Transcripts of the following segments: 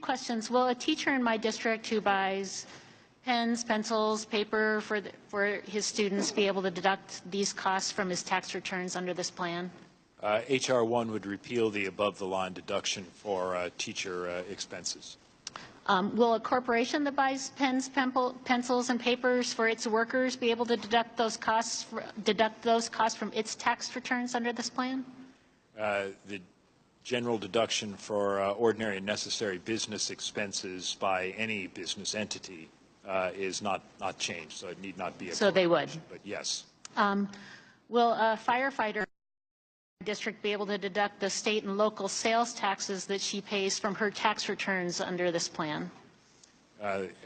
Questions. Will a teacher in my district who buys pens, pencils, paper for his students be able to deduct these costs from his tax returns under this plan? H.R. 1 would repeal the above-the-line deduction for teacher expenses. Will a corporation that buys pens, pencils, and papers for its workers be able to deduct those costs from its tax returns under this plan? The general deduction for ordinary and necessary business expenses by any business entity is not changed, so it need not be a So they would. But yes. Will a firefighter district be able to deduct the state and local sales taxes that she pays from her tax returns under this plan?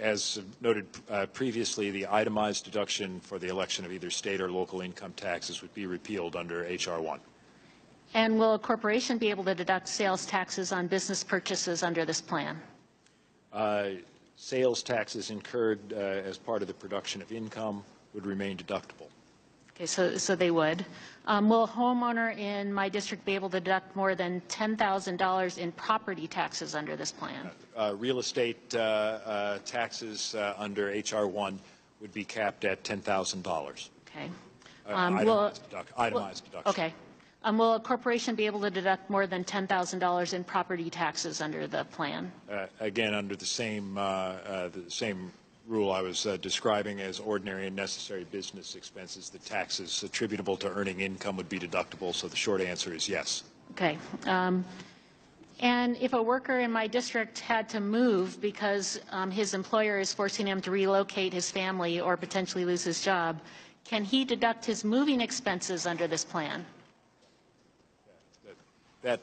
As noted previously, the itemized deduction for the election of either state or local income taxes would be repealed under H.R. 1. And will a corporation be able to deduct sales taxes on business purchases under this plan? Sales taxes incurred as part of the production of income would remain deductible. Okay, so they would. Will a homeowner in my district be able to deduct more than $10,000 in property taxes under this plan? Real estate taxes under H.R. 1 would be capped at $10,000. Okay. Itemized deduction. Okay. Will a corporation be able to deduct more than $10,000 in property taxes under the plan? Again, under the same rule I was describing as ordinary and necessary business expenses, the taxes attributable to earning income would be deductible, so the short answer is yes. Okay. And if a worker in my district had to move because his employer is forcing him to relocate his family or potentially lose his job, can he deduct his moving expenses under this plan? That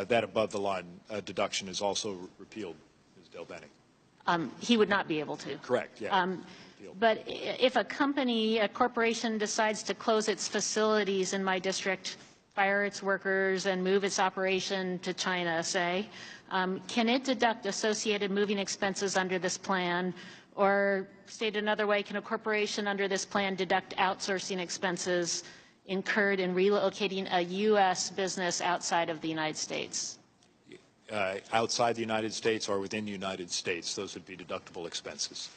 above-the-line deduction is also repealed, Ms. DelBene. He would not be able to. Correct, yeah. But if a corporation decides to close its facilities in my district, fire its workers, and move its operation to China, say, can it deduct associated moving expenses under this plan? Or, stated another way, can a corporation under this plan deduct outsourcing expenses incurred in relocating a U.S. business outside of the United States? Outside the United States or within the United States, those would be deductible expenses.